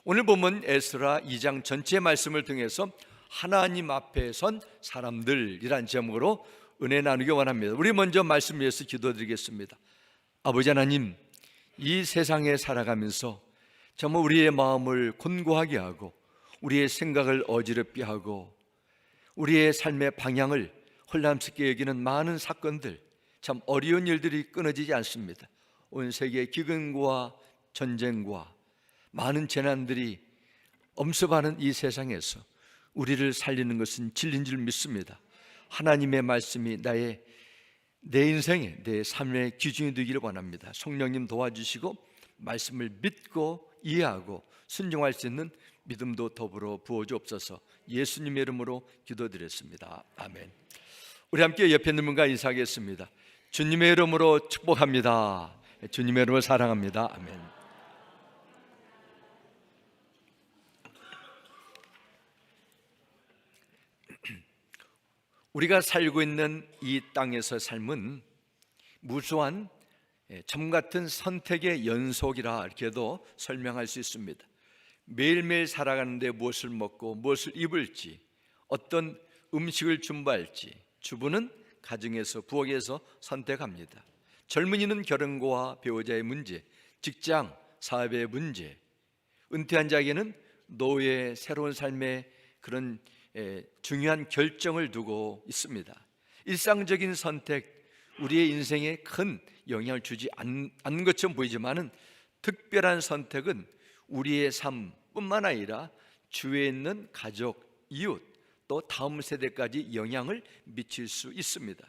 오늘 본문 에스라 2장 전체 말씀을 통해서 하나님 앞에 선 사람들이란 제목으로 은혜 나누기 원합니다. 우리 먼저 말씀 위해서 기도드리겠습니다. 아버지 하나님, 이 세상에 살아가면서 정말 우리의 마음을 곤고하게 하고 우리의 생각을 어지럽게 하고 우리의 삶의 방향을 혼란스럽게 여기는 많은 사건들, 참 어려운 일들이 끊어지지 않습니다. 온 세계 기근과 전쟁과 많은 재난들이 엄습하는 이 세상에서 우리를 살리는 것은 진리인 줄 믿습니다. 하나님의 말씀이 내 인생의 내 삶의 기준이 되기를 원합니다. 성령님 도와주시고 말씀을 믿고 이해하고 순종할 수 있는 믿음도 더불어 부어주옵소서. 예수님의 이름으로 기도드렸습니다. 아멘. 우리 함께 옆에 있는 분과 인사하겠습니다. 주님의 이름으로 축복합니다. 주님의 이름으로 사랑합니다. 아멘. 우리가 살고 있는 이 땅에서 삶은 무수한 점 같은 선택의 연속이라 이렇게도 설명할 수 있습니다. 매일매일 살아가는데 무엇을 먹고 무엇을 입을지, 어떤 음식을 준비할지 주부는 가정에서 부엌에서 선택합니다. 젊은이는 결혼과 배우자의 문제, 직장, 사업의 문제, 은퇴한 자에게는 노후의 새로운 삶의 그런 중요한 결정을 두고 있습니다. 일상적인 선택, 우리의 인생에 큰 영향을 주지 않는 것처럼 보이지만은 특별한 선택은 우리의 삶뿐만 아니라 주위에 있는 가족, 이웃, 또 다음 세대까지 영향을 미칠 수 있습니다.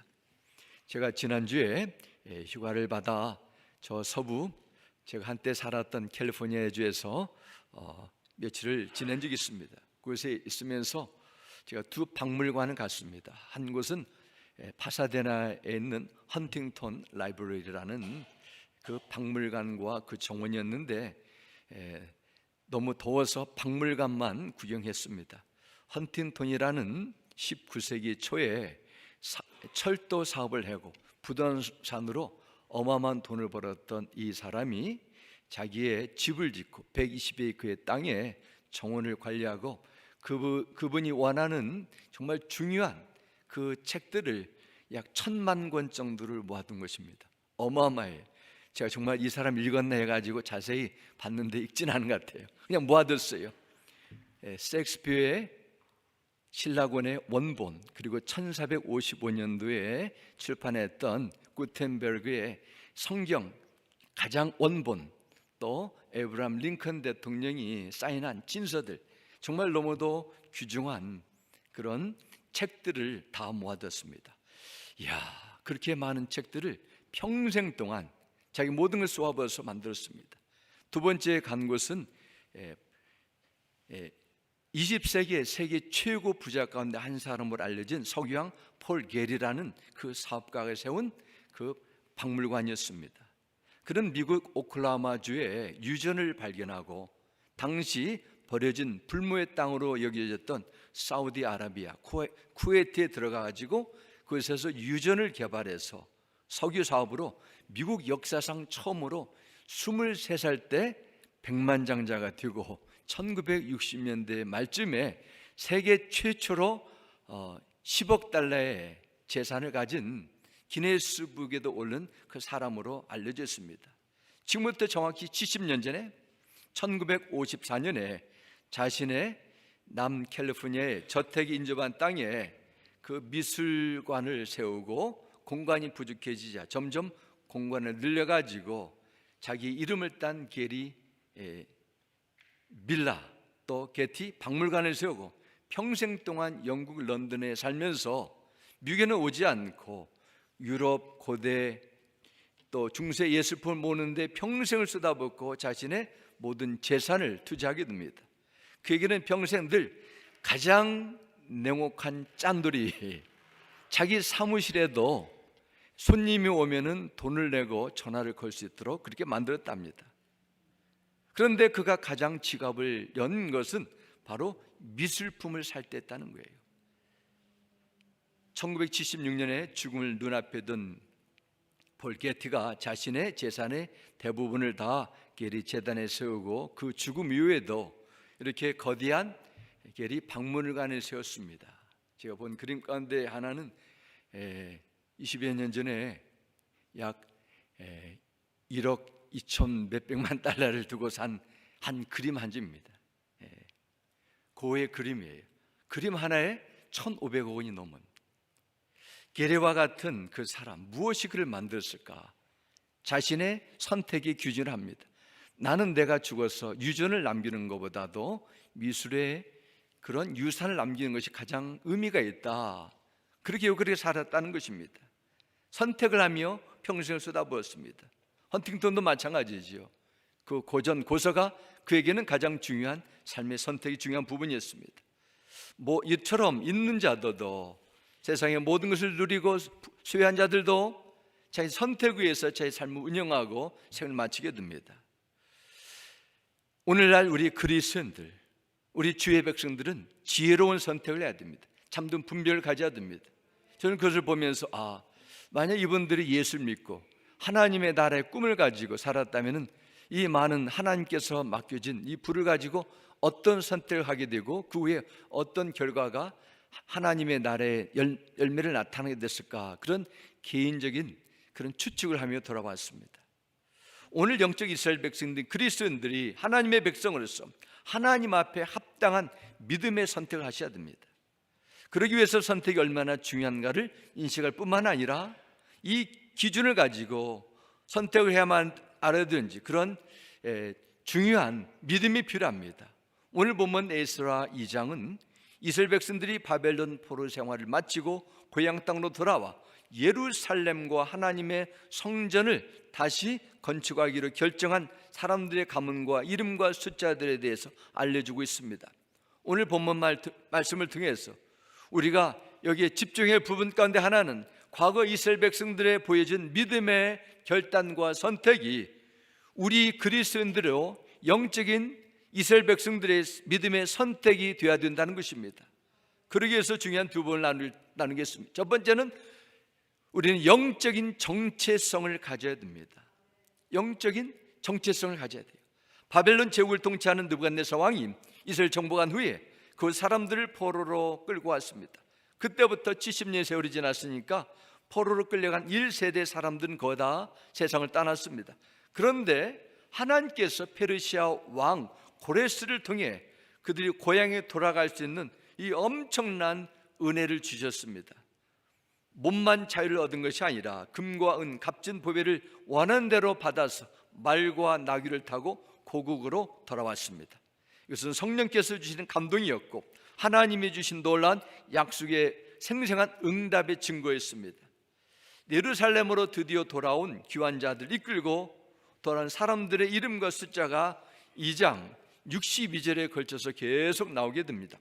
제가 지난주에 휴가를 받아 저 서부, 제가 한때 살았던 캘리포니아 주에서 며칠을 지낸 적이 있습니다. 그곳에 있으면서 제가 두 박물관을 갔습니다. 한 곳은 파사데나에 있는 헌팅턴 라이브러리라는 그 박물관과 그 정원이었는데 너무 더워서 박물관만 구경했습니다. 헌팅턴이라는 19세기 초에 철도 사업을 하고 부동산으로 어마어마한 돈을 벌었던 이 사람이 자기의 집을 짓고 120에이크의 땅에 정원을 관리하고 그분이 원하는 정말 중요한 그 책들을 약 1,000만 권 정도를 모아둔 것입니다. 어마어마해요. 제가 정말 이 사람 읽었나 해가지고 자세히 봤는데 읽진 않은 것 같아요. 그냥 모아뒀어요. 셰익스피어의 신라권의 원본, 그리고 1455년도에 출판했던 구텐베르그의 성경 가장 원본, 또 에브라함 링컨 대통령이 사인한 진서들, 정말 너무도 귀중한 그런 책들을 다 모아뒀습니다. 이야, 그렇게 많은 책들을 평생 동안 자기 모든 걸 쏘아부어서 만들었습니다. 두 번째 간 곳은 20세기의 세계 최고 부자 가운데 한 사람으로 알려진 석유왕 폴 게리라는 그 사업가가 세운 그 박물관이었습니다. 그는 미국 오클라호마주에 유전을 발견하고 당시 버려진 불모의 땅으로 여겨졌던 사우디아라비아 쿠웨이트에 들어가가지고 그곳에서 유전을 개발해서 석유 사업으로 미국 역사상 처음으로 23살 때 백만장자가 되고 1960년대 말쯤에 세계 최초로 10억 달러의 재산을 가진 기네스북에도 오른 그 사람으로 알려졌습니다. 지금부터 정확히 70년 전에 1954년에 자신의 남캘리포니아의 저택이 인접한 땅에 그 미술관을 세우고 공간이 부족해지자 점점 공간을 늘려가지고 자기 이름을 딴 게리 밀라, 또 게티 박물관을 세우고 평생 동안 영국 런던에 살면서 미국에는 오지 않고 유럽 고대 또 중세 예술품을 모으는데 평생을 쏟아붓고 자신의 모든 재산을 투자하게 됩니다. 그에게는 평생 늘 가장 냉혹한 짠돌이, 자기 사무실에도 손님이 오면은 돈을 내고 전화를 걸 수 있도록 그렇게 만들었답니다. 그런데 그가 가장 지갑을 연 것은 바로 미술품을 살 때 했다는 거예요. 1976년에 죽음을 눈앞에 둔 폴 게티가 자신의 재산의 대부분을 다 게리 재단에 세우고 그 죽음 이후에도 이렇게 거대한 게리 박물관을 세웠습니다. 제가 본 그림 가운데 하나는 20여 년 전에 약 1억 2천 몇백만 달러를 두고 산 한 그림 한 집입니다. 고의 그림이에요. 그림 하나에 1,500억 원이 넘은 게레와 같은 그 사람, 무엇이 그를 만들었을까? 자신의 선택의 기준을 합니다. 나는 내가 죽어서 유전을 남기는 것보다도 미술에 그런 유산을 남기는 것이 가장 의미가 있다. 그렇게 살았다는 것입니다. 선택을 하며 평생을 쏟아부었습니다. 헌팅턴도 마찬가지지요. 그 고서가 그에게는 가장 중요한 삶의 선택이 중요한 부분이었습니다. 이처럼 있는 자들도, 세상의 모든 것을 누리고 소유한 자들도 자기 선택 위에서 자기 삶을 운영하고 생을 마치게 됩니다. 오늘날 우리 그리스도인들, 우리 주의 백성들은 지혜로운 선택을 해야 됩니다. 참된 분별을 가져야 됩니다. 저는 그것을 보면서 만약 이분들이 예수를 믿고 하나님의 나라의 꿈을 가지고 살았다면 이 많은 하나님께서 맡겨진 이 불을 가지고 어떤 선택을 하게 되고 그 후에 어떤 결과가 하나님의 나라의 열매를 나타나게 됐을까, 그런 개인적인 그런 추측을 하며 돌아왔습니다. 오늘 영적 이스라엘 백성들, 그리스도인들이 하나님의 백성으로서 하나님 앞에 합당한 믿음의 선택을 하셔야 됩니다. 그러기 위해서 선택이 얼마나 중요한가를 인식할 뿐만 아니라 이 기준을 가지고 선택을 해야만 알아야 되는지, 그런 중요한 믿음이 필요합니다. 오늘 본문 에스라 2장은 이스라엘 백성들이 바벨론 포로 생활을 마치고 고향 땅으로 돌아와 예루살렘과 하나님의 성전을 다시 건축하기로 결정한 사람들의 가문과 이름과 숫자들에 대해서 알려주고 있습니다. 오늘 본문 말씀을 통해서 우리가 여기에 집중할 부분 가운데 하나는 과거 이스라엘 백성들의 보여준 믿음의 결단과 선택이 우리 그리스도인들의 영적인 이스라엘 백성들의 믿음의 선택이 되어야 된다는 것입니다. 그러기 위해서 중요한 두 부분을 나누겠습니다. 첫 번째는 우리는 영적인 정체성을 가져야 됩니다. 영적인 정체성을 가져야 돼요. 바벨론 제국을 통치하는 느부갓네살 왕이 이스라엘 정복한 후에 그 사람들을 포로로 끌고 왔습니다. 그때부터 70년 세월이 지났으니까 포로로 끌려간 1세대 사람들은 거의 다 세상을 떠났습니다. 그런데 하나님께서 페르시아 왕 고레스를 통해 그들이 고향에 돌아갈 수 있는 이 엄청난 은혜를 주셨습니다. 몸만 자유를 얻은 것이 아니라 금과 은, 값진 보배를 원하는 대로 받아서 말과 나귀를 타고 고국으로 돌아왔습니다. 이것은 성령께서 주시는 감동이었고 하나님이 주신 놀라운 약속의 생생한 응답의 증거였습니다. 예루살렘으로 드디어 돌아온 귀환자들 이끌고 돌아온 사람들의 이름과 숫자가 2장 62절에 걸쳐서 계속 나오게 됩니다.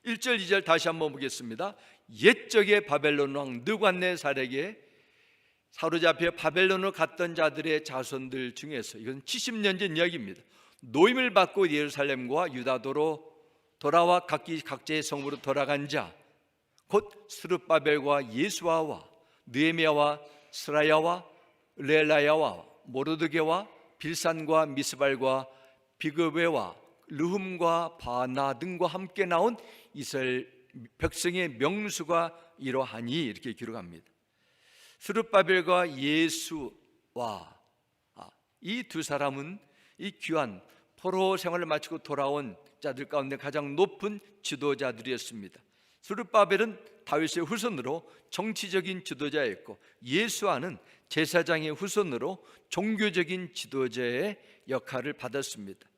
1절 2절 다시 한번 보겠습니다. 옛적의 바벨론 왕 느부갓네살에게 사로잡혀 바벨론으로 갔던 자들의 자손들 중에서, 이건 70년 전 이야기입니다, 노임을 받고 예루살렘과 유다도로 돌아와 각자의 성으로 돌아간 자, 곧 스룹바벨과 예수아와 느헤미야와 스라야와 레라야와 모르드게와 빌산과 미스발과 비그베와 르훔과 바나 등과 함께 나온 이스라엘 백성의 명수가 이러하니, 이렇게 기록합니다. 스룹바벨과 예수와 이 두 사람은 이 귀한 포로 생활을 마치고 돌아온 자들 가운데 가장 높은 지도자들이었습니다. 스룹바벨은 다윗의 후손으로 정치적인 지도자였고 예수아는 제사장의 후손으로 종교적인 지도자의 역할을 받았습니다.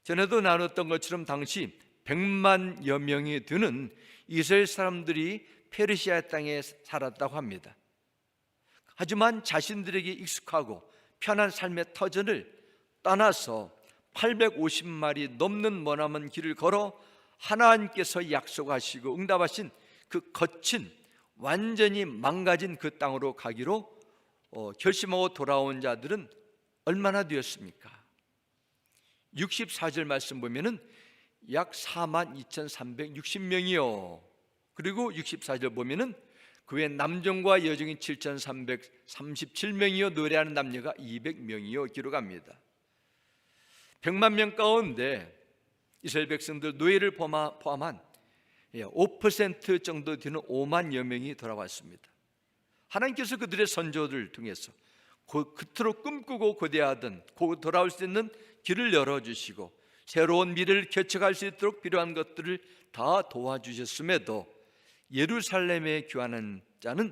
전에도 나눴던 것처럼 당시 100만여 명이 되는 이스라엘 사람들이 페르시아 땅에 살았다고 합니다. 하지만 자신들에게 익숙하고 편한 삶의 터전을 떠나서 850마리 넘는 머나먼 길을 걸어 하나님께서 약속하시고 응답하신 그 거친 완전히 망가진 그 땅으로 가기로 결심하고 돌아온 자들은 얼마나 되었습니까? 64절 말씀 보면은 약 42,360명이요. 그리고 64절 보면은 그 외 남종과 여종이 7,337명이요 노래하는 남녀가 200명이요 기록합니다. 100만 명 가운데 이스라엘 백성들 노예를 포함한 5% 정도 되는 5만여 명이 돌아왔습니다. 하나님께서 그들의 선조를 통해서 그토록 꿈꾸고 고대하던 돌아올 수 있는 길을 열어주시고 새로운 미래를 개척할 수 있도록 필요한 것들을 다 도와주셨음에도 예루살렘에 귀환한 자는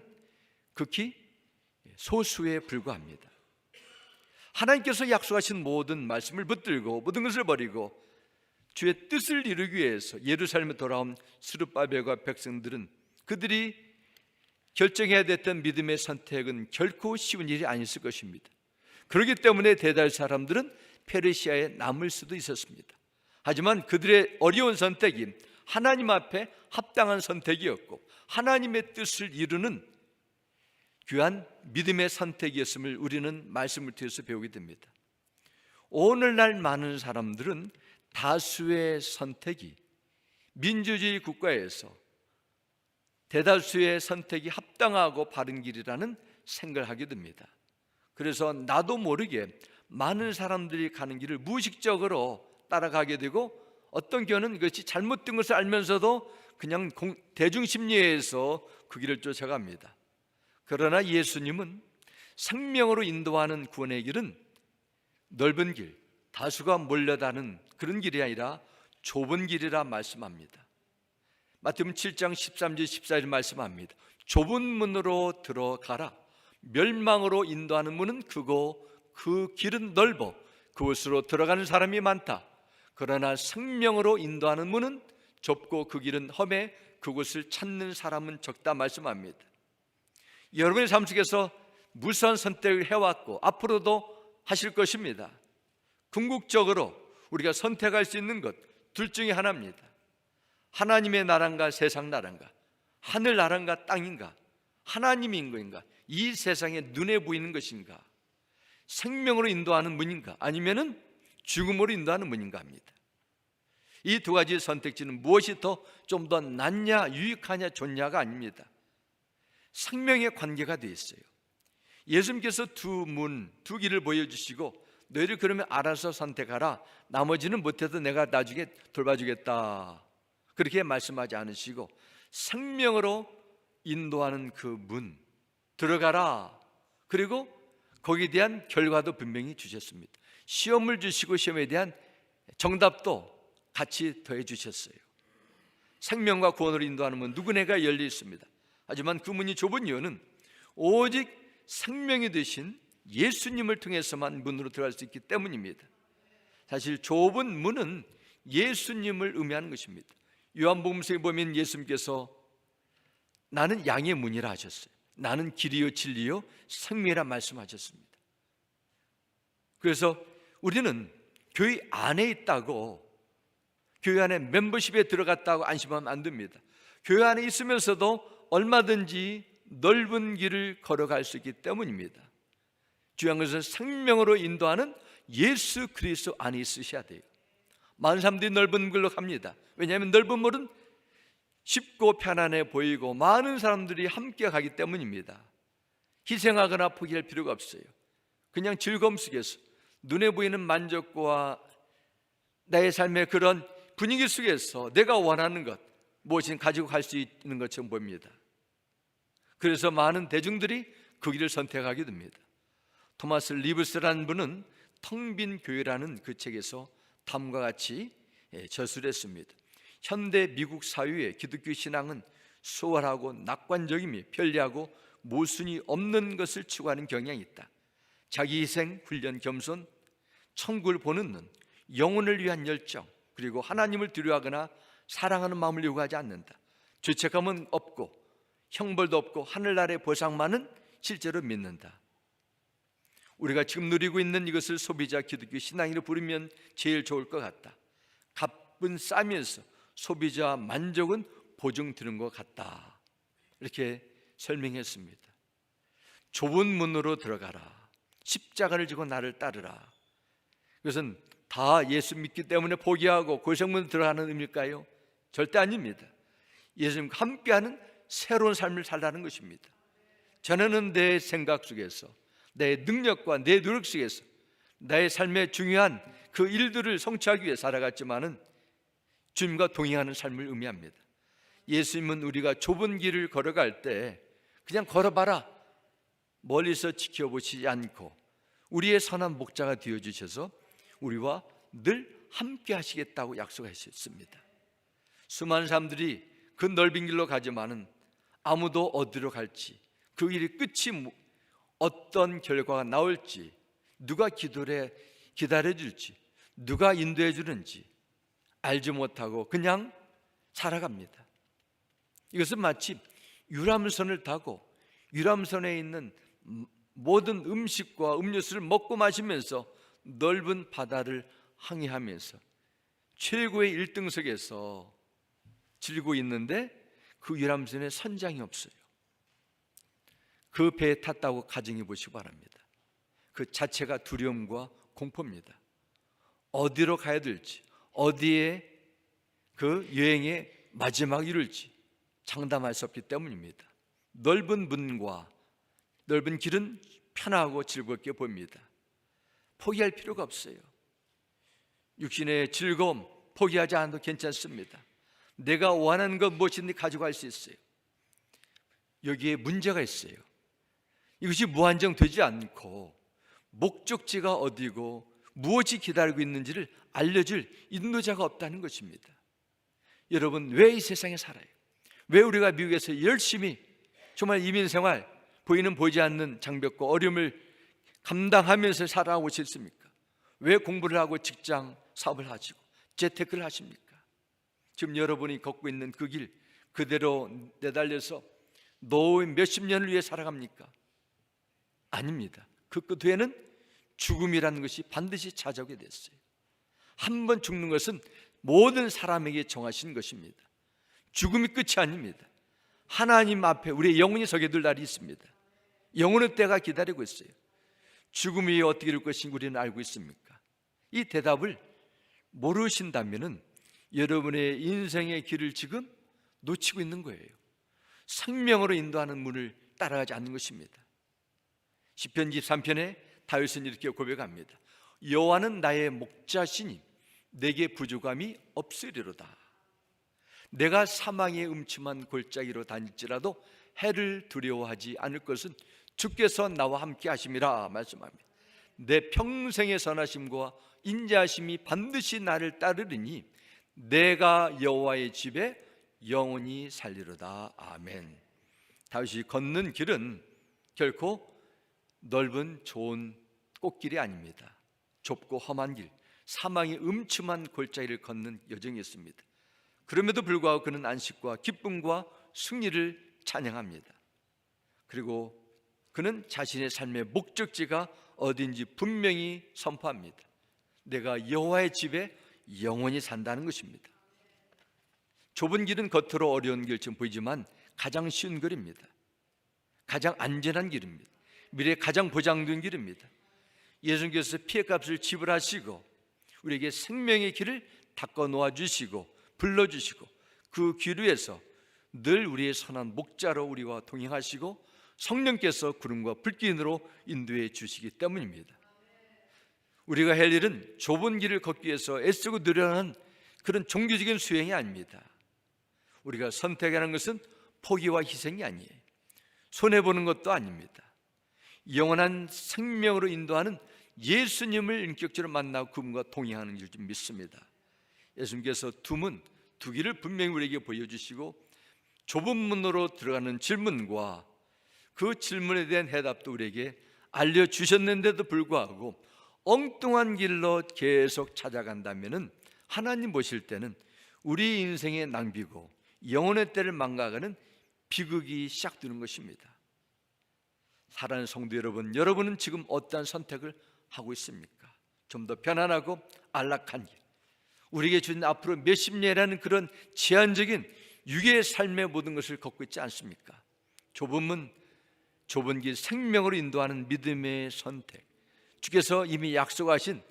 극히 소수에 불과합니다. 하나님께서 약속하신 모든 말씀을 붙들고 모든 것을 버리고 주의 뜻을 이루기 위해서 예루살렘에 돌아온 스룹바벨과 백성들은 그들이 결정해야 됐던 믿음의 선택은 결코 쉬운 일이 아니었을 것입니다. 그렇기 때문에 대다수 사람들은 페르시아에 남을 수도 있었습니다. 하지만 그들의 어려운 선택이 하나님 앞에 합당한 선택이었고 하나님의 뜻을 이루는 귀한 믿음의 선택이었음을 우리는 말씀을 통해서 배우게 됩니다. 오늘날 많은 사람들은 다수의 선택이 민주주의 국가에서 대다수의 선택이 합당하고 바른 길이라는 생각을 하게 됩니다. 그래서 나도 모르게 많은 사람들이 가는 길을 무의식적으로 따라가게 되고 어떤 경우는 이것이 잘못된 것을 알면서도 그냥 대중심리에서 그 길을 쫓아갑니다. 그러나 예수님은 생명으로 인도하는 구원의 길은 넓은 길, 다수가 몰려다는 그런 길이 아니라 좁은 길이라 말씀합니다. 마태복음 7장 13절 14절 말씀합니다. 좁은 문으로 들어가라. 멸망으로 인도하는 문은 크고 그 길은 넓어 그곳으로 들어가는 사람이 많다. 그러나 생명으로 인도하는 문은 좁고 그 길은 험해 그곳을 찾는 사람은 적다 말씀합니다. 여러분의 삶 속에서 무수한 선택을 해왔고 앞으로도 하실 것입니다. 궁극적으로 우리가 선택할 수 있는 것 둘 중에 하나입니다. 하나님의 나라인가 세상 나라인가, 하늘 나라인가 땅인가, 하나님인 것인가, 이 세상에 눈에 보이는 것인가, 생명으로 인도하는 문인가 아니면은 죽음으로 인도하는 문인가 합니다. 이 두 가지 선택지는 무엇이 좀 더 낫냐 유익하냐 좋냐가 아닙니다. 생명의 관계가 되어 있어요. 예수님께서 두 길을 보여주시고 너희를 그러면 알아서 선택하라, 나머지는 못해도 내가 나중에 돌봐주겠다 그렇게 말씀하지 않으시고 생명으로 인도하는 그 문 들어가라, 그리고 거기에 대한 결과도 분명히 주셨습니다. 시험을 주시고 시험에 대한 정답도 같이 더해 주셨어요. 생명과 구원으로 인도하는 문 누구네가 열려 있습니다. 하지만 그 문이 좁은 이유는 오직 생명이 되신 예수님을 통해서만 문으로 들어갈 수 있기 때문입니다. 사실 좁은 문은 예수님을 의미하는 것입니다. 요한복음서에 보면 예수님께서 나는 양의 문이라 하셨어요. 나는 길이요 진리요 생명이라 말씀하셨습니다. 그래서 우리는 교회 안에 있다고, 교회 안에 멤버십에 들어갔다고 안심하면 안 됩니다. 교회 안에 있으면서도 얼마든지 넓은 길을 걸어갈 수 있기 때문입니다. 중요한 것은 생명으로 인도하는 예수 그리스도 안에 있으셔야 돼요. 많은 사람들이 넓은 길로 갑니다. 왜냐하면 넓은 물은 쉽고 편안해 보이고 많은 사람들이 함께 가기 때문입니다. 희생하거나 포기할 필요가 없어요. 그냥 즐거움 속에서 눈에 보이는 만족과 나의 삶의 그런 분위기 속에서 내가 원하는 것 무엇이든 가지고 갈 수 있는 것처럼 보입니다. 그래서 많은 대중들이 그 길을 선택하게 됩니다. 토마스 리브스라는 분은 텅 빈 교회라는 그 책에서 다음과 같이 저술했습니다. 현대 미국 사회의 기독교 신앙은 수월하고 낙관적이며 편리하고 모순이 없는 것을 추구하는 경향이 있다. 자기 희생, 훈련, 겸손, 천국을 보는 눈, 영혼을 위한 열정, 그리고 하나님을 두려워하거나 사랑하는 마음을 요구하지 않는다. 죄책감은 없고 형벌도 없고 하늘나라의 보상만은 실제로 믿는다. 우리가 지금 누리고 있는 이것을 소비자 기독교 신앙이라 부르면 제일 좋을 것 같다. 값은 싸면서 소비자 만족은 보증되는 것 같다. 이렇게 설명했습니다. 좁은 문으로 들어가라. 십자가를 지고 나를 따르라. 그것은 다 예수 믿기 때문에 포기하고 고생문으로 들어가는 의미일까요? 절대 아닙니다. 예수님과 함께하는 새로운 삶을 살라는 것입니다. 전에는 내 생각 속에서, 내 능력과 내 노력 속에서 나의 삶의 중요한 그 일들을 성취하기 위해 살아갔지만은 주님과 동행하는 삶을 의미합니다. 예수님은 우리가 좁은 길을 걸어갈 때 그냥 걸어봐라, 멀리서 지켜보시지 않고 우리의 선한 목자가 되어주셔서 우리와 늘 함께 하시겠다고 약속하셨습니다. 수많은 사람들이 그 넓은 길로 가지만은 아무도 어디로 갈지, 그 길의 끝이 어떤 결과가 나올지, 누가 기도를 기다려줄지, 누가 인도해 주는지 알지 못하고 그냥 살아갑니다. 이것은 마치 유람선을 타고 유람선에 있는 모든 음식과 음료수를 먹고 마시면서 넓은 바다를 항해하면서 최고의 1등석에서 즐기고 있는데 그 유람선에 선장이 없어요. 그 배에 탔다고 가정해 보시기 바랍니다. 그 자체가 두려움과 공포입니다. 어디로 가야 될지, 어디에 그 여행의 마지막이 이룰지 장담할 수 없기 때문입니다. 넓은 문과 넓은 길은 편하고 즐겁게 보입니다. 포기할 필요가 없어요. 육신의 즐거움 포기하지 않아도 괜찮습니다. 내가 원하는 것 무엇이든지 가져갈 수 있어요. 여기에 문제가 있어요. 이것이 무한정되지 않고 목적지가 어디고 무엇이 기다리고 있는지를 알려줄 인도자가 없다는 것입니다. 여러분, 왜 이 세상에 살아요? 왜 우리가 미국에서 열심히 정말 이민생활, 보이는 보이지 않는 장벽과 어려움을 감당하면서 살아가고 있습니까? 왜 공부를 하고 직장 사업을 하시고 재테크를 하십니까? 지금 여러분이 걷고 있는 그 길 그대로 내달려서 노후의 몇십 년을 위해 살아갑니까? 아닙니다. 그 끝에는 죽음이라는 것이 반드시 찾아오게 됐어요. 한 번 죽는 것은 모든 사람에게 정하신 것입니다. 죽음이 끝이 아닙니다. 하나님 앞에 우리의 영혼이 서게 될 날이 있습니다. 영혼의 때가 기다리고 있어요. 죽음이 어떻게 될 것인지 우리는 알고 있습니까? 이 대답을 모르신다면 여러분의 인생의 길을 지금 놓치고 있는 거예요. 생명으로 인도하는 문을 따라가지 않는 것입니다. 시편 23편에 다윗은 이렇게 고백합니다. 여호와는 나의 목자시니 내게 부족함이 없으리로다. 내가 사망의 음침한 골짜기로 다닐지라도 해를 두려워하지 않을 것은 주께서 나와 함께 하심이라 말씀합니다. 내 평생의 선하심과 인자하심이 반드시 나를 따르리니 내가 여호와의 집에 영원히 살리로다. 아멘. 다윗이 걷는 길은 결코 넓은 좋은 꽃길이 아닙니다. 좁고 험한 길, 사망의 음침한 골짜기를 걷는 여정이었습니다. 그럼에도 불구하고 그는 안식과 기쁨과 승리를 찬양합니다. 그리고 그는 자신의 삶의 목적지가 어딘지 분명히 선포합니다. 내가 여호와의 집에 영원히 산다는 것입니다. 좁은 길은 겉으로 어려운 길처럼 보이지만 가장 쉬운 길입니다. 가장 안전한 길입니다. 미래에 가장 보장된 길입니다. 예수님께서 피해값을 지불하시고 우리에게 생명의 길을 닦아 놓아주시고 불러주시고 그 길 위에서 늘 우리의 선한 목자로 우리와 동행하시고 성령께서 구름과 불기운으로 인도해 주시기 때문입니다. 우리가 할 일은 좁은 길을 걷기 위해서 애쓰고 노력하는 그런 종교적인 수행이 아닙니다. 우리가 선택하는 것은 포기와 희생이 아니에요. 손해보는 것도 아닙니다. 영원한 생명으로 인도하는 예수님을 인격적으로 만나고 그분과 동행하는 줄 믿습니다. 예수님께서 두 길을 분명히 우리에게 보여주시고 좁은 문으로 들어가는 질문과 그 질문에 대한 해답도 우리에게 알려주셨는데도 불구하고 엉뚱한 길로 계속 찾아간다면 하나님 보실 때는 우리 인생의 낭비고 영혼의 때를 망가가는 비극이 시작되는 것입니다. 사랑하는 성도 여러분, 여러분은 지금 어떠한 선택을 하고 있습니까? 좀 더 편안하고 안락한 길, 우리에게 주신 앞으로 몇십 년이라는 그런 제한적인 육의 삶의 모든 것을 걷고 있지 않습니까? 좁은 문, 좁은 길, 생명으로 인도하는 믿음의 선택, 주께서 이미 약속하신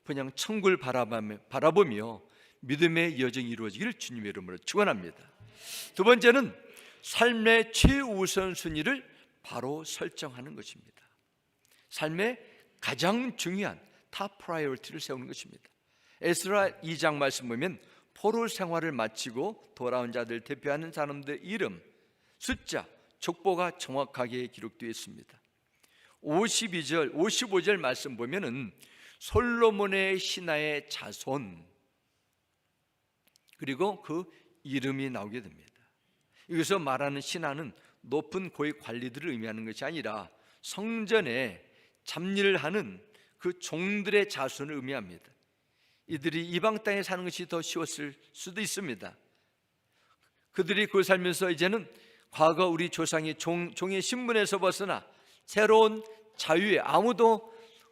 그냥 천국을 바라보며 믿음의 여정이 이루어지기를 주님의 이름으로 축원합니다. 두 번째는 삶의 최우선 순위를 바로 설정하는 것입니다. 삶의 가장 중요한 탑 프라이어리티를 세우는 것입니다. 에스라 2장 말씀 보면 포로 생활을 마치고 돌아온 자들 대표하는 사람들의 이름, 숫자, 족보가 정확하게 기록되어 있습니다. 52절, 55절 말씀 보면은 솔로몬의 신하의 자손, 그리고 그 이름이 나오게 됩니다. 여기서 말하는 신하는 높은 고위 관리들을 의미하는 것이 아니라 성전에 잡일을 하는 그 종들의 자손을 의미합니다. 이들이 이방 땅에 사는 것이 더 쉬웠을 수도 있습니다. 그들이 그걸 살면서 이제는 과거 우리 조상이 종의 신분에서 벗어나 새로운 자유에, 아무도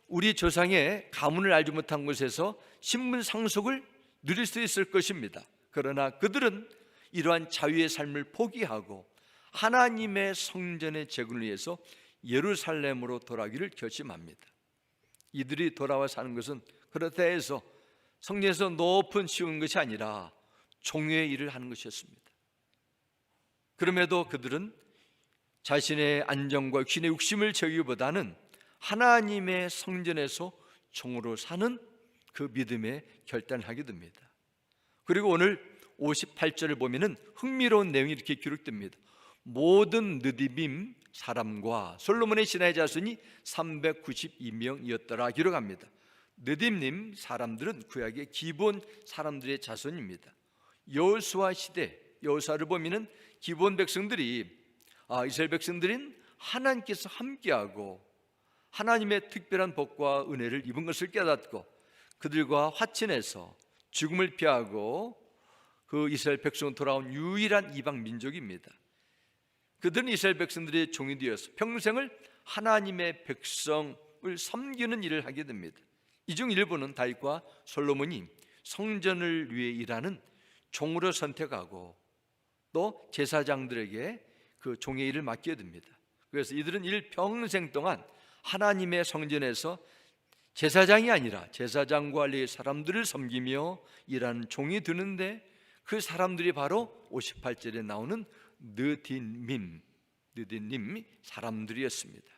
우리 조상의 가문을 알지 못한 곳에서 신분 상속을 누릴 수 있을 것입니다. 그러나 그들은 이러한 자유의 삶을 포기하고 하나님의 성전의 재건을 위해서 예루살렘으로 돌아가기를 결심합니다. 이들이 돌아와 사는 것은 그렇다 해서 성전에서 높은 쉬운 것이 아니라 종의 일을 하는 것이었습니다. 그럼에도 그들은 자신의 안정과 육신의 욕심을 채우기보다는 하나님의 성전에서 종으로 사는 그 믿음에 결단을 하게 됩니다. 그리고 오늘 58절을 보면은 흥미로운 내용이 이렇게 기록됩니다. 모든 느디빔 사람과 솔로몬의 신하의 자손이 392명이었더라 기록합니다. 느딤님 사람들은 구약의 기본 사람들의 자손입니다. 여호수아 시대, 여호수아를 보면은 기본 백성들이 이스라엘 백성들인 하나님께서 함께하고 하나님의 특별한 복과 은혜를 입은 것을 깨닫고 그들과 화친해서 죽음을 피하고 그 이스라엘 백성은 돌아온 유일한 이방 민족입니다. 그들은 이스라엘 백성들의 종이 되어서 평생을 하나님의 백성을 섬기는 일을 하게 됩니다. 이 중 일부는 다윗과 솔로몬이 성전을 위해 일하는 종으로 선택하고 또 제사장들에게 그 종의 일을 맡게 됩니다. 그래서 이들은 일평생 동안 하나님의 성전에서 제사장이 아니라 제사장과 레위 사람들을 섬기며 일하는 종이 되는데 그 사람들이 바로 58절에 나오는 느디님 사람들이었습니다.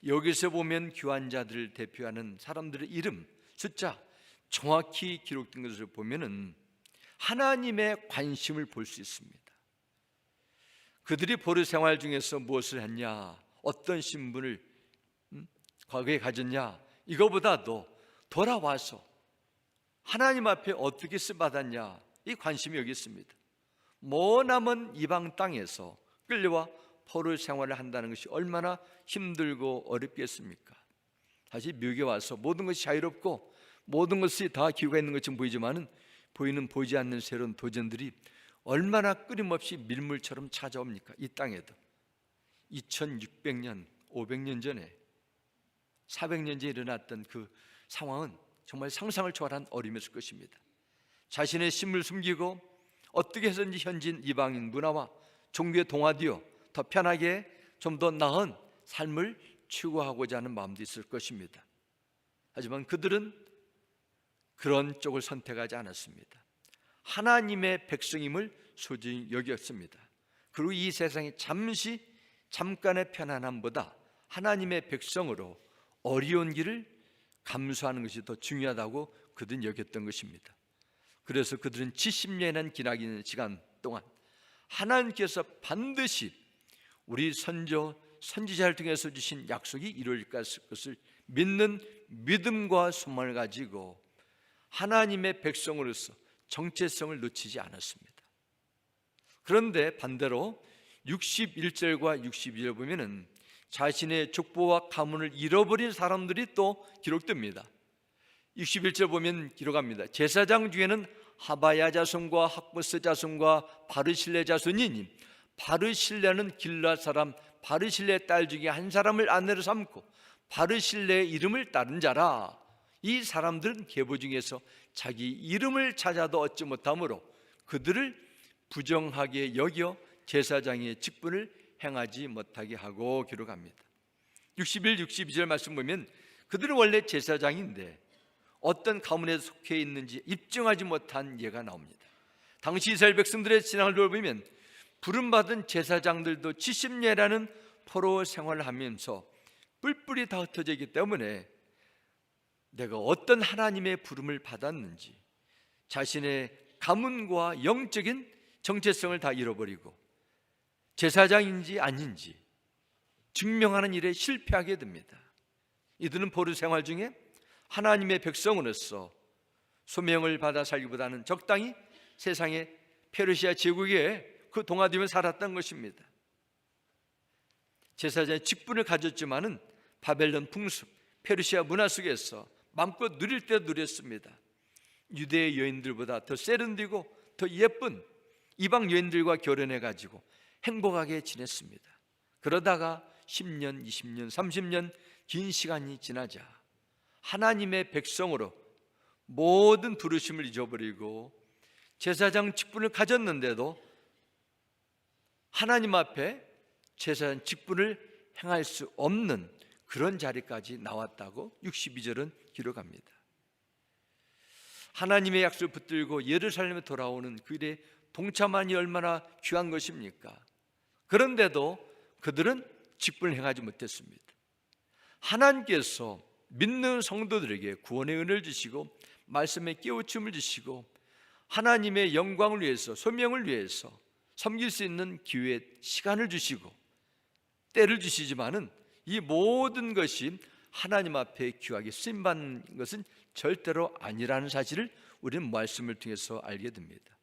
여기서 보면 귀환자들을 대표하는 사람들의 이름, 숫자 정확히 기록된 것을 보면은 하나님의 관심을 볼 수 있습니다. 그들이 보르 생활 중에서 무엇을 했냐, 어떤 신분을 과거에 가졌냐, 이거보다도 돌아와서 하나님 앞에 어떻게 쓰임받았냐, 이 관심이 여기 있습니다. 머나먼 이방 땅에서 끌려와 포로 생활을 한다는 것이 얼마나 힘들고 어렵겠습니까? 다시 미국에 와서 모든 것이 자유롭고 모든 것이 다 기회가 있는 것처럼 보이지만은 보이지 않는 새로운 도전들이 얼마나 끊임없이 밀물처럼 찾아옵니까? 이 땅에도 2600년, 500년 전에 400년 전에 일어났던 그 상황은 정말 상상을 초월한 어림이었을 것입니다. 자신의 신분을 숨기고 어떻게 해서든지 현지인 이방인 문화와 종교에 동화되어 더 편하게 좀 더 나은 삶을 추구하고자 하는 마음도 있을 것입니다. 하지만 그들은 그런 쪽을 선택하지 않았습니다. 하나님의 백성임을 소중히 여겼습니다. 그리고 이 세상에 잠깐의 편안함보다 하나님의 백성으로 어려운 길을 감수하는 것이 더 중요하다고 그들은 여겼던 것입니다. 그래서 그들은 70년이라는 기나긴 시간 동안 하나님께서 반드시 우리 선지자를 통해서 주신 약속이 이루어질 것을 믿는 믿음과 소망을 가지고 하나님의 백성으로서 정체성을 놓치지 않았습니다. 그런데 반대로 61절과 62절 보면은 자신의 족보와 가문을 잃어버린 사람들이 또 기록됩니다. 61절 보면 기록합니다. 제사장 중에는 하바야 자손과 학보스 자손과 바르실레 자손이니 바르실레는 길앗 사람 바르실레의 딸 중에 한 사람을 아내로 삼고 바르실레의 이름을 따른 자라. 이 사람들은 계보 중에서 자기 이름을 찾아도 얻지 못하므로 그들을 부정하게 여겨 제사장의 직분을 행하지 못하게 하고 기록합니다. 61, 62절 말씀 보면 그들은 원래 제사장인데 어떤 가문에 속해 있는지 입증하지 못한 예가 나옵니다. 당시 이스라엘 백성들의 신앙을 돌보면 부름받은 제사장들도 70년이라는 포로 생활을 하면서 뿔뿔이 다 흩어져 있기 때문에 내가 어떤 하나님의 부름을 받았는지 자신의 가문과 영적인 정체성을 다 잃어버리고 제사장인지 아닌지 증명하는 일에 실패하게 됩니다. 이들은 포로 생활 중에 하나님의 백성으로서 소명을 받아 살기보다는 적당히 세상의 페르시아 제국에 그 동화되며 살았던 것입니다. 제사장의 직분을 가졌지만은 바벨론 풍습, 페르시아 문화 속에서 마음껏 누릴 때 누렸습니다. 유대 여인들보다 더 세련되고 더 예쁜 이방 여인들과 결혼해가지고 행복하게 지냈습니다. 그러다가 10년, 20년, 30년 긴 시간이 지나자 하나님의 백성으로 모든 부르심을 잊어버리고 제사장 직분을 가졌는데도 하나님 앞에 제사장 직분을 행할 수 없는 그런 자리까지 나왔다고 62절은 기록합니다. 하나님의 약속을 붙들고 예루살렘에 돌아오는 그 일에 동참하니 얼마나 귀한 것입니까? 그런데도 그들은 직분을 행하지 못했습니다. 하나님께서 믿는 성도들에게 구원의 은혜를 주시고 말씀의 깨우침을 주시고 하나님의 영광을 위해서 소명을 위해서 섬길 수 있는 기회, 시간을 주시고 때를 주시지만은 이 모든 것이 하나님 앞에 귀하게 쓰임받는 것은 절대로 아니라는 사실을 우리는 말씀을 통해서 알게 됩니다.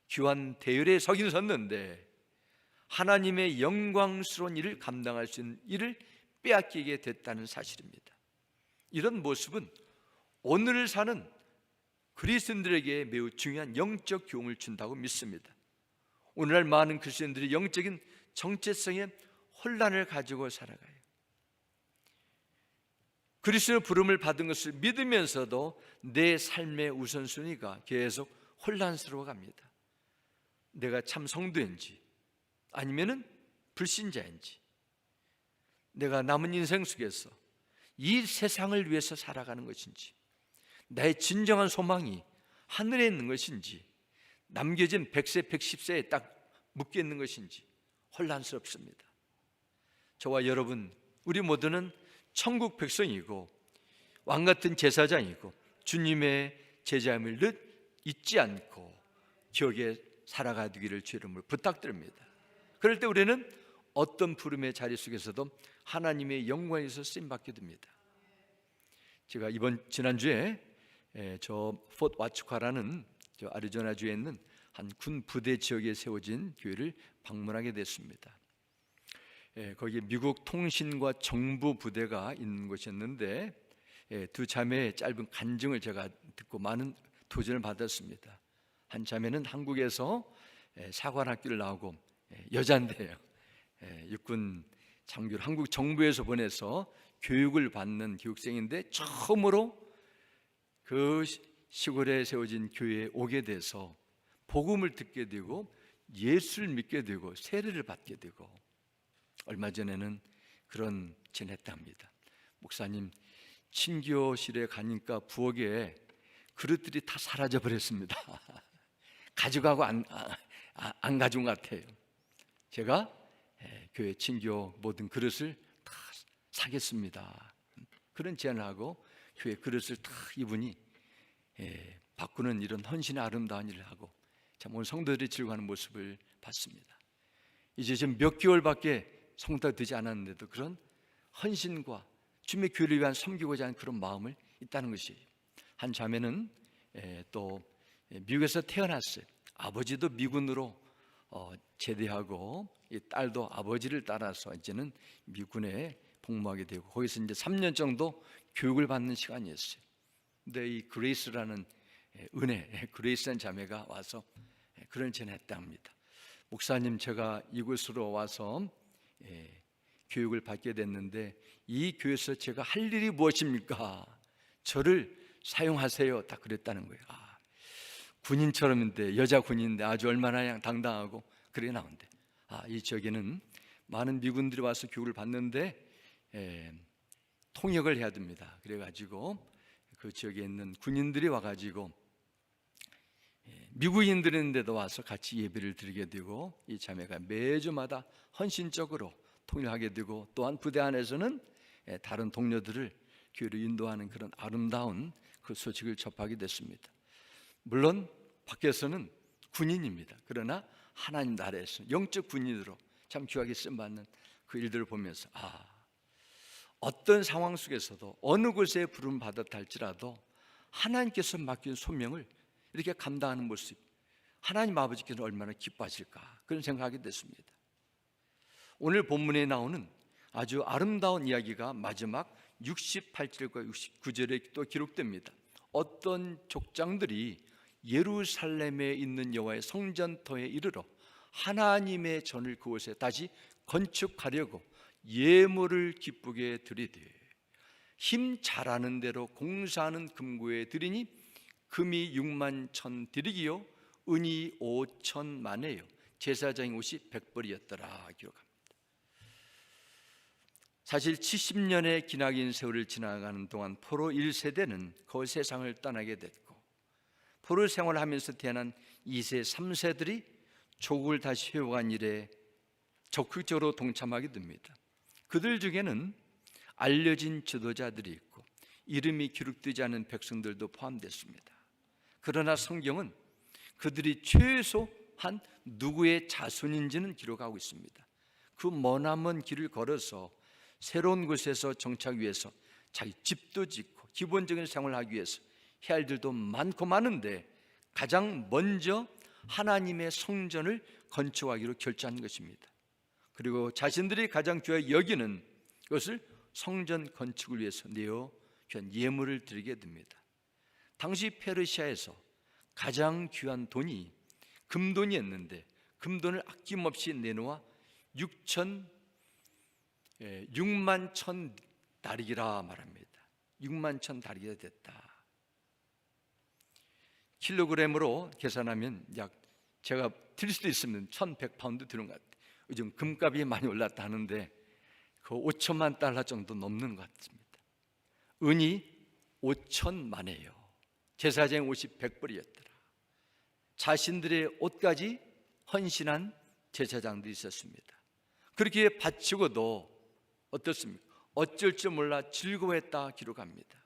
귀한 대열에 서긴 섰는데 하나님의 영광스러운 일을 감당할 수 있는 일을 빼앗기게 됐다는 사실입니다. 이런 모습은 오늘을 사는 그리스도인들에게 매우 중요한 영적 교훈을 준다고 믿습니다. 오늘날 많은 그리스도인들이 영적인 정체성의 혼란을 가지고 살아가요. 그리스도의 부름을 받은 것을 믿으면서도 내 삶의 우선순위가 계속 혼란스러워 갑니다. 내가 참 성도인지 아니면은 불신자인지, 내가 남은 인생 속에서 이 세상을 위해서 살아가는 것인지, 나의 진정한 소망이 하늘에 있는 것인지, 남겨진 100세, 110세에 딱 묶여 있는 것인지 혼란스럽습니다. 저와 여러분, 우리 모두는 천국 백성이고 왕같은 제사장이고 주님의 제자임을 늘 잊지 않고 기억에 살아가기를 주의 이름으로 부탁드립니다. 그럴 때 우리는 어떤 부름의 자리 속에서도 하나님의 영광에서 쓰임받게 됩니다. 제가 지난주에 저 포트 와츠카라는 저 아리조나주에 있는 한 군 부대 지역에 세워진 교회를 방문하게 됐습니다. 거기에 미국 통신과 정부 부대가 있는 곳이었는데 두 자매의 짧은 간증을 제가 듣고 많은 도전을 받았습니다. 한 자매는 한국에서 사관학교를 나오고 여자인데요, 육군 장교를 한국 정부에서 보내서 교육을 받는 교육생인데 처음으로 그 시골에 세워진 교회에 오게 돼서 복음을 듣게 되고 예수를 믿게 되고 세례를 받게 되고 얼마 전에는 그런 지냈답니다. 목사님, 친교실에 가니까 부엌에 그릇들이 다 사라져 버렸습니다. 가져가고 안 가져온 것 같아요. 제가 교회 친교 모든 그릇을 다 사겠습니다. 그런 제안을 하고 교회 그릇을 다 이분이 바꾸는 이런 헌신의 아름다운 일을 하고 참 오늘 성도들이 즐거워하는 모습을 봤습니다. 이제 지금 몇 개월밖에 성도가 되지 않았는데도 그런 헌신과 주님의 교회를 위한 섬기고자 하는 그런 마음을 있다는 것이에요. 한 자매는 또 미국에서 태어났어요. 아버지도 미군으로 제대하고 이 딸도 아버지를 따라서 이제는 미군에 복무하게 되고 거기서 이제 3년 정도 교육을 받는 시간이었어요. 근데 이 그레이스라는 그레이스라는 자매가 와서 그런 전했다 합니다. 목사님, 제가 이곳으로 와서 교육을 받게 됐는데 이 교회에서 제가 할 일이 무엇입니까? 저를 사용하세요. 딱 그랬다는 거예요. 군인처럼인데, 여자 군인인데 아주 얼마나 그냥 당당하고 그래 나온대. 이 지역에는 많은 미군들이 와서 교육을 받는데 통역을 해야 됩니다. 그래가지고 그 지역에 있는 군인들이 와가지고 미국인들인데도 와서 같이 예배를 드리게 되고 이 자매가 매주마다 헌신적으로 통역하게 되고 또한 부대 안에서는 다른 동료들을 교회로 인도하는 그런 아름다운 그 소식을 접하게 됐습니다. 물론 밖에서는 군인입니다. 그러나 하나님 나라에서 영적 군인으로 참 귀하게 쓰임받는 그 일들을 보면서 어떤 상황 속에서도 어느 곳에 부름 받았다 할지라도 하나님께서 맡긴 소명을 이렇게 감당하는 모습, 하나님 아버지께서 얼마나 기뻐하실까, 그런 생각하게 됐습니다. 오늘 본문에 나오는 아주 아름다운 이야기가 마지막 68절과 69절에 또 기록됩니다. 어떤 족장들이 예루살렘에 있는 여호와의 성전터에 이르러 하나님의 전을 그곳에 다시 건축하려고 예물을 기쁘게 드리되 힘 잘하는 대로 공사하는 금고에 드리니 금이 6만 천 디릭이요 은이 5천만에요 제사장의 옷이 100벌이었더라 기록합니다. 사실 70년의 기나긴 세월을 지나가는 동안 포로 1세대는 그 세상을 떠나게 됐고, 포로 생활을 하면서 태어난 2세, 3세들이 조국을 다시 회복한 일에 적극적으로 동참하게 됩니다. 그들 중에는 알려진 지도자들이 있고 이름이 기록되지 않은 백성들도 포함됐습니다. 그러나 성경은 그들이 최소한 누구의 자손인지는 기록하고 있습니다. 그 머나먼 길을 걸어서 새로운 곳에서 정착 위해서 자기 집도 짓고 기본적인 생활을 하기 위해서 해야 할 일들도 많고 많은데 가장 먼저 하나님의 성전을 건축하기로 결정한 것입니다. 그리고 자신들이 가장 귀하게 여기는 것을 성전 건축을 위해서 내어 귀한 예물을 드리게 됩니다. 당시 페르시아에서 가장 귀한 돈이 금돈이었는데 금돈을 아낌없이 내놓아 6만 천 다릭이라 말합니다. 6만 천 다릭이 됐다. 킬로그램으로 계산하면 약 제가 드릴 수도 있으면 1100파운드 드는 것 같아요. 요즘 금값이 많이 올랐다 하는데 그 5천만 달러 정도 넘는 것 같습니다. 은이 5천만이에요. 제사장의 옷이 100벌이었더라. 자신들의 옷까지 헌신한 제사장들이 있었습니다. 그렇게 바치고도 어떻습니까? 어쩔 줄 몰라 즐거워했다 기록합니다.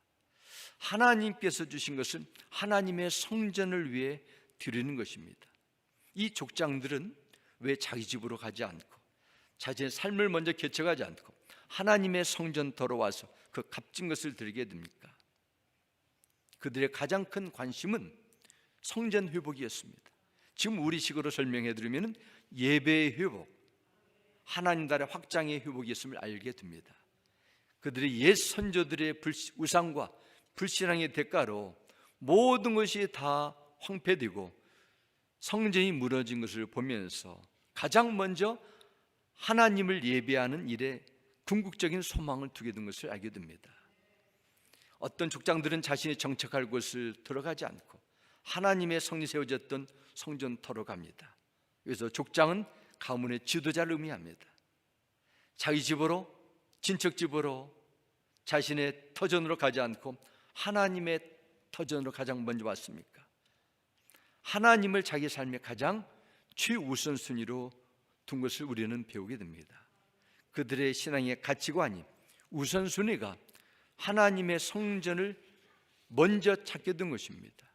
하나님께서 주신 것은 하나님의 성전을 위해 드리는 것입니다. 이 족장들은 왜 자기 집으로 가지 않고 자신의 삶을 먼저 개척하지 않고 하나님의 성전터로 와서 그 값진 것을 드리게 됩니까? 그들의 가장 큰 관심은 성전 회복이었습니다. 지금 우리식으로 설명해 드리면 예배의 회복, 하나님 나라의 확장의 회복이었음을 알게 됩니다. 그들의 옛 선조들의 우상과 불신앙의 대가로 모든 것이 다 황폐되고 성전이 무너진 것을 보면서 가장 먼저 하나님을 예배하는 일에 궁극적인 소망을 두게 된 것을 알게 됩니다. 어떤 족장들은 자신이 정착할 곳을 들어가지 않고 하나님의 성이 세워졌던 성전터로 갑니다. 그래서 족장은 가문의 지도자를 의미합니다. 자기 집으로, 친척 집으로, 자신의 터전으로 가지 않고 하나님의 터전으로 가장 먼저 왔습니까? 하나님을 자기 삶의 가장 최우선순위로 둔 것을 우리는 배우게 됩니다. 그들의 신앙의 가치관이 우선순위가 하나님의 성전을 먼저 찾게 된 것입니다.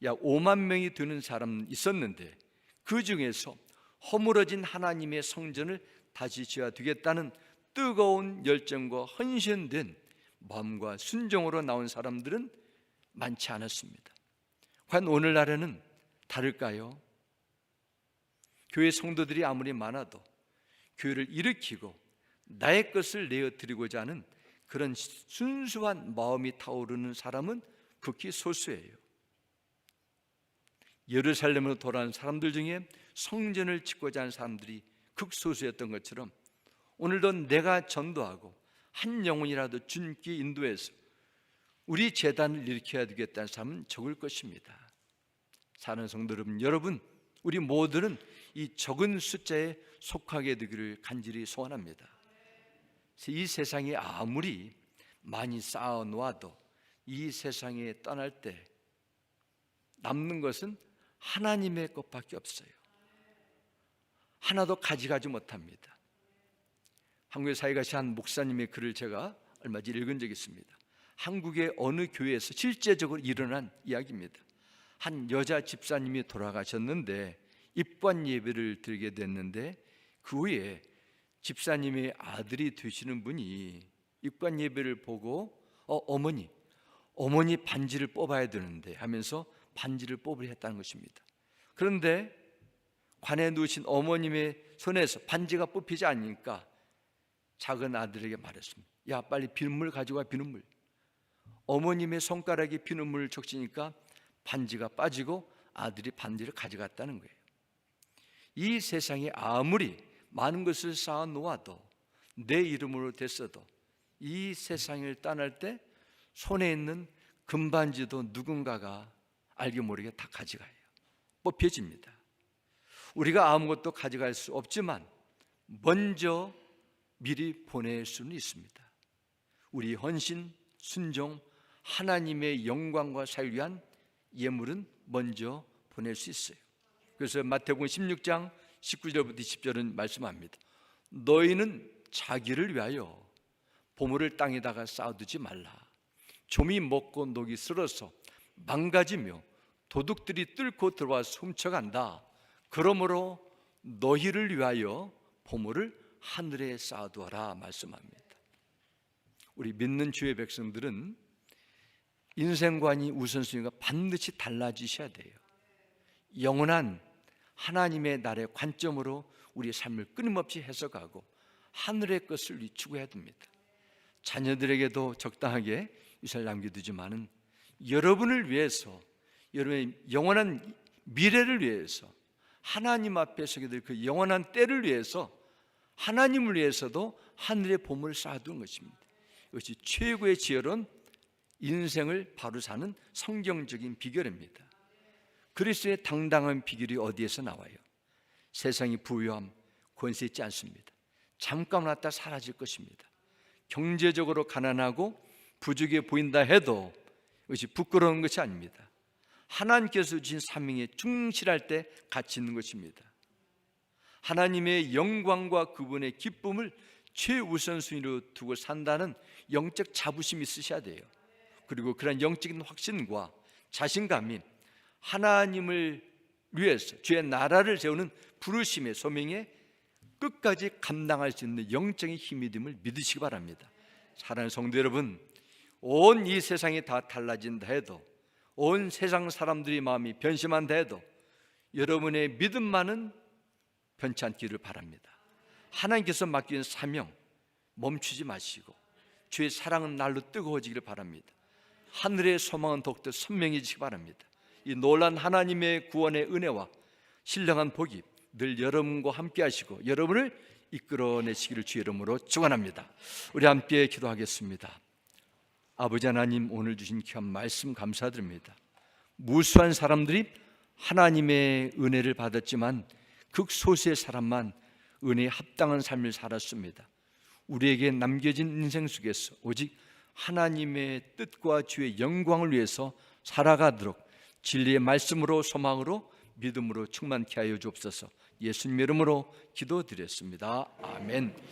약 5만 명이 되는 사람은 있었는데 그 중에서 허물어진 하나님의 성전을 다시 지어두겠다는 뜨거운 열정과 헌신된 마음과 순종으로 나온 사람들은 많지 않았습니다. 과연 오늘날에는 다를까요? 교회 성도들이 아무리 많아도 교회를 일으키고 나의 것을 내어드리고자 하는 그런 순수한 마음이 타오르는 사람은 극히 소수예요. 예루살렘으로 돌아온 사람들 중에 성전을 짓고자 하는 사람들이 극소수였던 것처럼 오늘도 내가 전도하고 한 영혼이라도 주님께 인도해서 우리 재단을 일으켜야 되겠다는 사람은 적을 것입니다. 사는 성도 여러분, 우리 모두는 이 적은 숫자에 속하게 되기를 간절히 소원합니다. 이 세상에 아무리 많이 쌓아놓아도 이 세상에 떠날 때 남는 것은 하나님의 것밖에 없어요. 하나도 가져가지 못합니다. 한국의 사회가시 한 목사님의 글을 제가 얼마 전에 읽은 적이 있습니다. 한국의 어느 교회에서 실제적으로 일어난 이야기입니다. 한 여자 집사님이 돌아가셨는데 입관 예배를 드리게 됐는데 그 후에 집사님의 아들이 되시는 분이 입관 예배를 보고 어머니 반지를 뽑아야 되는데 하면서 반지를 뽑으려 했다는 것입니다. 그런데 관에 누우신 어머님의 손에서 반지가 뽑히지 않으니까 작은 아들에게 말했습니다. 야, 빨리 비눗물 가져와, 비눗물. 어머님의 손가락에 비눗물을 적시니까 반지가 빠지고 아들이 반지를 가져갔다는 거예요. 이 세상에 아무리 많은 것을 쌓아 놓아도 내 이름으로 됐어도 이 세상을 떠날 때 손에 있는 금반지도 누군가가 알게 모르게 다 가져가요. 뽑혀집니다. 우리가 아무것도 가져갈 수 없지만 먼저 미리 보낼 수는 있습니다. 우리 헌신, 순종, 하나님의 영광과 사를 위한 예물은 먼저 보낼 수 있어요. 그래서 마태복음 16장 19절부터 20절은 말씀합니다. 너희는 자기를 위하여 보물을 땅에다가 쌓아두지 말라. 좀이 먹고 녹이 슬어서 망가지며 도둑들이 뚫고 들어와서 훔쳐간다. 그러므로 너희를 위하여 보물을 하늘에 쌓아두어라 말씀합니다. 우리 믿는 주의 백성들은 인생관이 우선순위가 반드시 달라지셔야 돼요. 영원한 하나님의 날의 관점으로 우리의 삶을 끊임없이 해석하고 하늘의 것을 추구해야 됩니다. 자녀들에게도 적당하게 유산을 남겨두지만은 여러분을 위해서, 여러분의 영원한 미래를 위해서, 하나님 앞에 서게 될 그 영원한 때를 위해서, 하나님을 위해서도 하늘의 보물을 쌓아두는 것입니다. 이것이 최고의 지혜로운 인생을 바로 사는 성경적인 비결입니다. 그리스도의 당당한 비결이 어디에서 나와요? 세상이 부유함, 권세 있지 않습니다. 잠깐 왔다 사라질 것입니다. 경제적으로 가난하고 부족해 보인다 해도 이것이 부끄러운 것이 아닙니다. 하나님께서 주신 사명에 충실할 때 가치 있는 것입니다. 하나님의 영광과 그분의 기쁨을 최우선순위로 두고 산다는 영적 자부심이 있으셔야 돼요. 그리고 그런 영적인 확신과 자신감이 하나님을 위해서 주의 나라를 세우는 부르심의 소명에 끝까지 감당할 수 있는 영적인 힘이 됨을 믿으시기 바랍니다. 사랑하는 성도 여러분, 온 이 세상이 다 달라진다 해도, 온 세상 사람들이 마음이 변심한다 해도 여러분의 믿음만은 변치 않기를 바랍니다. 하나님께서 맡긴 사명 멈추지 마시고 주의 사랑은 날로 뜨거워지기를 바랍니다. 하늘의 소망은 더욱더 선명해지기 바랍니다. 이 놀란 하나님의 구원의 은혜와 신령한 복이 늘 여러분과 함께 하시고 여러분을 이끌어내시기를 주의 이름으로 축원합니다. 우리 함께 기도하겠습니다. 아버지 하나님, 오늘 주신 귀한 말씀 감사드립니다. 무수한 사람들이 하나님의 은혜를 받았지만 극소수의 사람만 은혜에 합당한 삶을 살았습니다. 우리에게 남겨진 인생 속에서 오직 하나님의 뜻과 주의 영광을 위해서 살아가도록 진리의 말씀으로, 소망으로, 믿음으로 충만케 하여 주옵소서. 예수님 이름으로 기도드렸습니다. 아멘.